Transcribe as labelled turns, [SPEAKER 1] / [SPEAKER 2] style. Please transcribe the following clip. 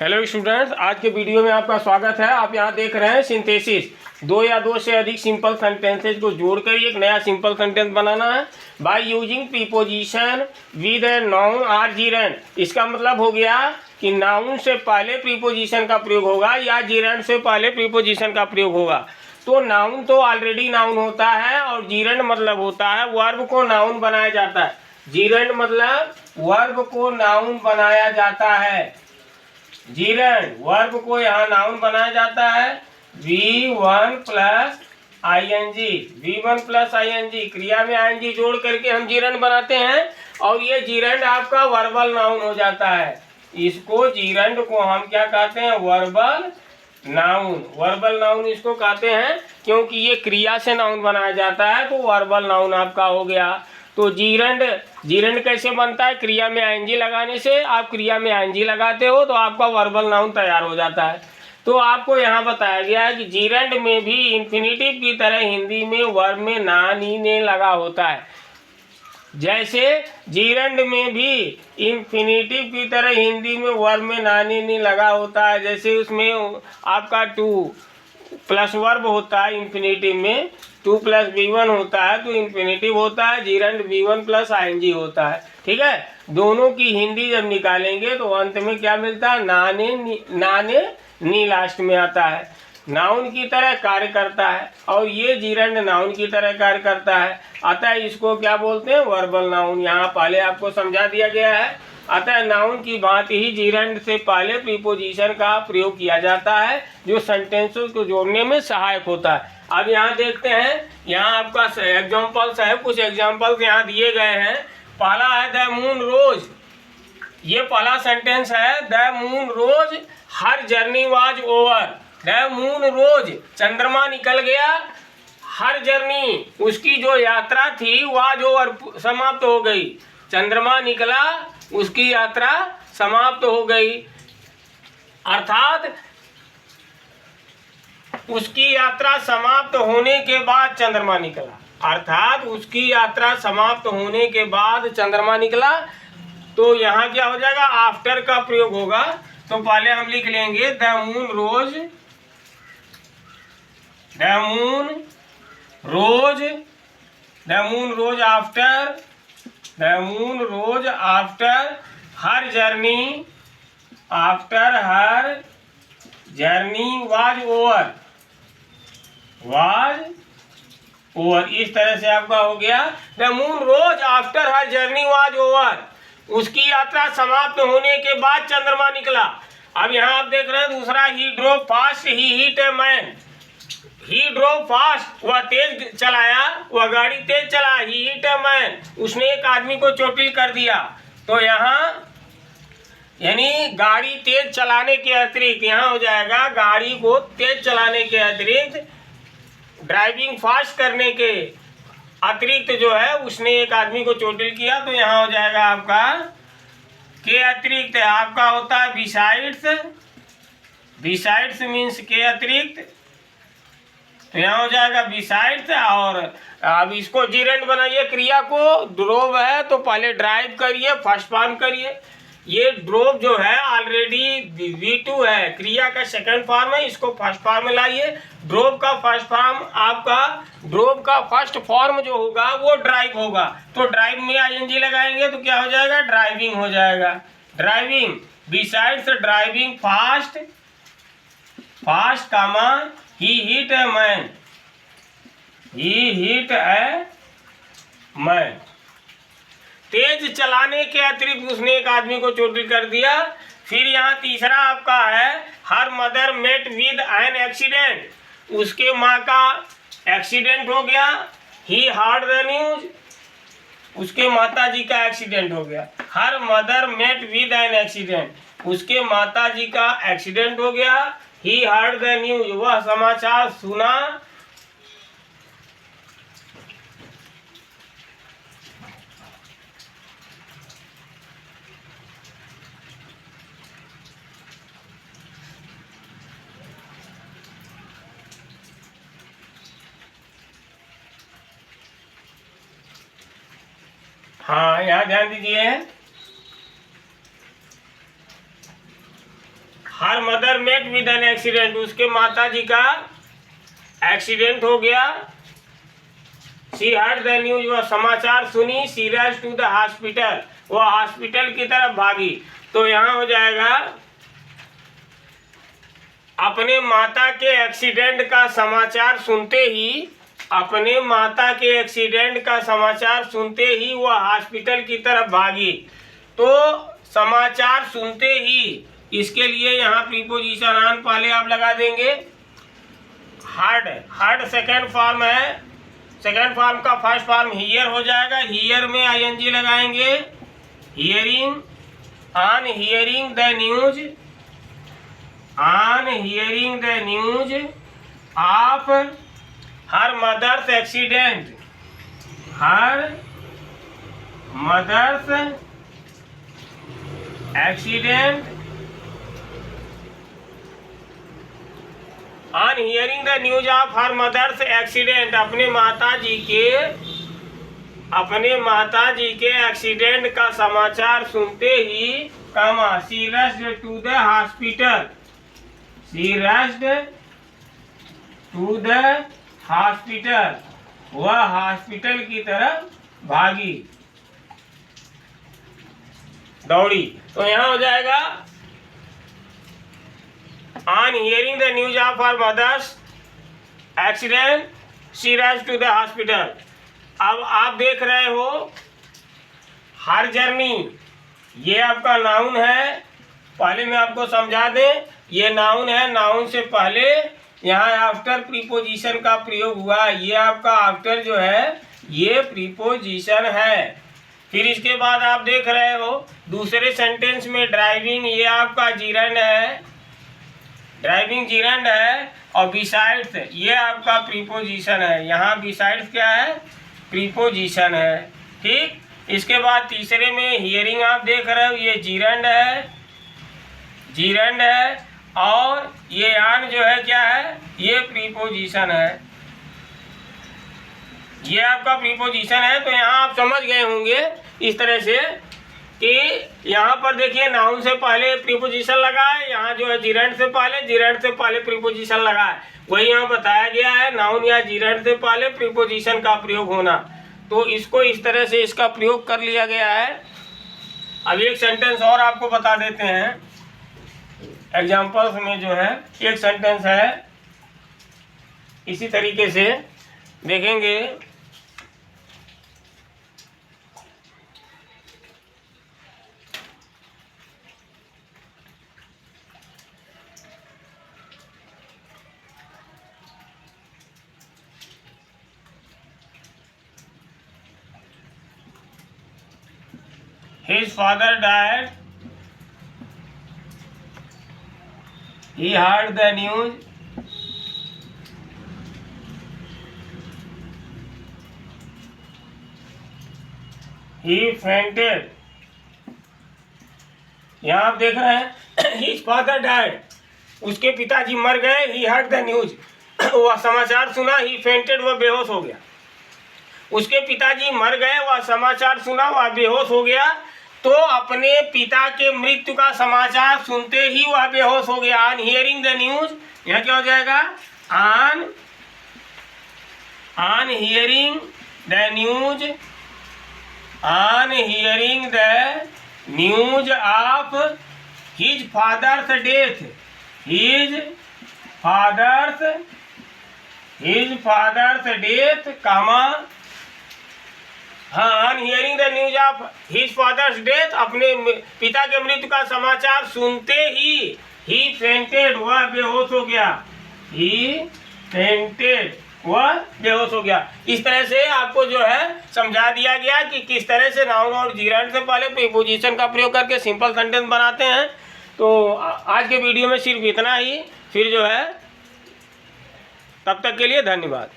[SPEAKER 1] Hello students, आज के video में आपका स्वागत है। आप यहाँ देख रहे हैं सिंथेसिस। दो या दो से अधिक सिंपल सेंटेंसेज को जोड़कर एक नया सिंपल सेंटेंस बनाना है by using preposition with a noun or gerund. इसका मतलब हो गया कि नाउन से पहले प्रीपोजिशन का प्रयोग होगा या जीरेंड से पहले प्रीपोजिशन का प्रयोग होगा। तो नाउन तो ऑलरेडी नाउन होता है और जीरेंड मतलब होता है वर्ब को नाउन बनाया जाता है। जीरेंड मतलब वर्ब को नाउन बनाया जाता है। जीरेंड वर्ब को यहाँ नाउन बनाया जाता है। V1 प्लस ING क्रिया में ING जोड़ करके हम जीरेंड बनाते हैं और ये जीरेंड आपका वर्बल नाउन हो जाता है। इसको जीरेंड को हम क्या कहते हैं? Verbal noun. वर्बल नाउन इसको कहते हैं क्योंकि ये क्रिया से नाउन बनाया जाता है, तो वर्बल नाउन आपका हो गया। तो जीरेंड कैसे बनता है? क्रिया में आईएनजी लगाने से। आप क्रिया में आईएनजी लगाते हो तो आपका वर्बल नाउन तैयार हो जाता है। तो आपको यहाँ बताया गया है कि जीरेंड में भी इंफिनिटिव की तरह हिंदी में वर्ब में ना नी ने लगा होता है। जैसे जीरेंड में भी इंफिनिटिव की तरह हिंदी में वर्ब में ना नी ने लगा होता है। जैसे उसमें आपका टू प्लस वर्ब होता है, इंफिनिटिव में 2 + V1 होता है तो इंफिनिटिव होता है। जीरेंड V1 + ING होता है। ठीक है, दोनों की हिंदी जब निकालेंगे तो अंत में क्या मिलता है? नाने नी लास्ट में आता है। नाउन की तरह कार्य करता है और ये जीरेंड नाउन की तरह कार्य करता है। अतः इसको क्या बोलते हैं? Verbal noun. यहाँ पहले आपको समझा दिया गया है। अतः नाउन की भांति ही जीरेंड से पहले प्रीपोजिशन का प्रयोग किया जाता है जो सेंटेंसों को जोड़ने में सहायक होता है। अब यहाँ देखते हैं, यहाँ आपका एग्जाम्पल्स है। कुछ एग्जाम्पल्स यहाँ दिए गए हैं। पहला है द मून रोज। ये पहला सेंटेंस है। The moon rose her journey was over. The moon rose चंद्रमा निकल गया। हर जर्नी उसकी जो यात्रा थी वाज ओवर समाप्त हो गई। चंद्रमा निकला, उसकी यात्रा समाप्त हो गई। अर्थात उसकी यात्रा समाप्त होने के बाद चंद्रमा निकला। अर्थात उसकी यात्रा समाप्त होने के बाद चंद्रमा निकला। तो यहाँ क्या हो जाएगा? आफ्टर का प्रयोग होगा। तो पहले हम लिख लेंगे the moon rose after her journey was over. इस तरह से आपका हो गया the moon rose after her journey was over. उसकी यात्रा समाप्त होने के बाद चंद्रमा निकला। अब यहाँ आप देख रहे हैं दूसरा, he drove fast he hit a man. He drove fast, वह तेज चलाया, वह गाड़ी तेज चला। ही हिट ए मैन, उसने एक आदमी को चोटिल कर दिया। तो यहाँ यानी गाड़ी तेज चलाने के अतिरिक्त यहाँ हो जाएगा, गाड़ी को तेज चलाने के अतिरिक्त, ड्राइविंग फास्ट करने के अतिरिक्त जो है उसने एक आदमी को चोटिल किया। तो यहाँ हो जाएगा आपका के अतिरिक्त आपका होता है बिसाइड्स मीन्स के अतिरिक्त। तो यहाँ हो जाएगा बिसाइड्स। और अब इसको जीरेंड बनाइए। क्रिया को ड्रोव है तो पहले ड्राइव करिए, फर्स्ट फॉर्म करिए। ये ड्रोव जो है ऑलरेडी V2 है, क्रिया का सेकंड फॉर्म है, इसको फर्स्ट फॉर्म में लाइए। ड्रोव का फर्स्ट फॉर्म जो होगा वो ड्राइव होगा। तो ड्राइव में ING लगाएंगे तो क्या हो जाएगा? ड्राइविंग हो जाएगा। Driving besides driving fast comma he hit a man. तेज चलाने के अतिरिक्त उसने एक आदमी को चोटिल कर दिया। फिर यहाँ तीसरा आपका है her mother met with an accident. उसके माँ का एक्सीडेंट हो गया। ही हर्ड द न्यूज, उसके माता जी का एक्सीडेंट हो गया। Her mother met with an accident, उसके माता जी का एक्सीडेंट हो गया। ही हर्ड द न्यूज, वह समाचार सुना। यहाँ ध्यान दीजिए, her mother met with an accident, उसके माता जी का एक्सीडेंट हो गया। शी हर्ड द न्यूज, वह समाचार सुनी। She rush to the hospital, वह हॉस्पिटल की तरफ भागी। तो यहाँ हो जाएगा अपने माता के एक्सीडेंट का समाचार सुनते ही, अपने माता के एक्सीडेंट का समाचार सुनते ही वह हॉस्पिटल की तरफ भागी। तो समाचार सुनते ही, इसके लिए यहाँ प्रीपोजिशन ऑन पहले आप लगा देंगे। हर्ड, हर्ड सेकेंड फॉर्म है, सेकेंड फॉर्म का फर्स्ट फॉर्म हियर हो जाएगा। हियर में आईएनजी लगाएंगे। Hearing, on hearing the news, on hearing the news of her mother's accident, her mother's accident, on hearing the news of her mother's accident, अपने माता जी के accident का समाचार सुनते ही, comma, she rushed to the hospital, she rushed to the hospital, वह hospital की तरफ भागी, दौड़ी। तो यहाँ हो जाएगा on hearing the news of her mother's accident she rushed to the hospital. अब आप देख रहे हो हर जर्नी, ये आपका नाउन है। पहले मैं आपको समझा दें, ये नाउन है। नाउन से पहले यहाँ आफ्टर प्रीपोजिशन का प्रयोग हुआ। ये आपका आफ्टर जो है ये प्रीपोजिशन है। फिर इसके बाद आप देख रहे हो दूसरे सेंटेंस में ड्राइविंग, ये आपका जीरंड है, ड्राइविंग जीरंड है। और बिसाइड्स ये आपका प्रीपोजिशन है। यहाँ बिसाइड्स क्या है? प्रीपोजिशन है। ठीक, इसके बाद तीसरे में हियरिंग आप देख रहे हो, ये जीरंड है, जीरंड है। और ये ऑन जो है क्या है? ये प्रीपोजिशन है, ये आपका प्रीपोजिशन है। तो यहाँ आप समझ गए होंगे इस तरह से कि यहाँ पर देखिए नाउन से पहले प्रीपोजिशन लगा है, यहाँ जो है जीरंड से पहले प्रीपोजिशन लगा है। वही यहाँ बताया गया है, नाउन या जीरंड से पहले प्रीपोजिशन का प्रयोग होना। तो इसको इस तरह से इसका प्रयोग कर लिया गया है। अब एक सेंटेंस और आपको बता देते हैं एग्जाम्पल्स में। जो है एक सेंटेंस है, इसी तरीके से देखेंगे। His father died. He heard the news. He fainted. यहाँ आप देख रहे हैं His father died. उसके पिताजी मर गए। He heard the news. वह समाचार सुना। He fainted, वह बेहोश हो गया। उसके पिताजी मर गए, वह समाचार सुना, वह बेहोश हो गया। तो अपने पिता के मृत्यु का समाचार सुनते ही वह बेहोश हो गया। ऑन हियरिंग द न्यूज, यहाँ क्या हो जाएगा? On hearing the news, on hearing the news of his father's death, his father's death, comma, हाँ, on hearing the news of his father's death, अपने पिता के मृत्यु का समाचार सुनते ही फेंटेड, वह बेहोश हो गया। ही फेंटेड, वह बेहोश हो गया। इस तरह से आपको जो है समझा दिया गया कि किस तरह से नाउन और जीरंड से पहले प्रीपोजिशन का प्रयोग करके सिंपल सेंटेंस बनाते हैं। तो आज के वीडियो में सिर्फ इतना ही। फिर जो है तब तक के लिए धन्यवाद।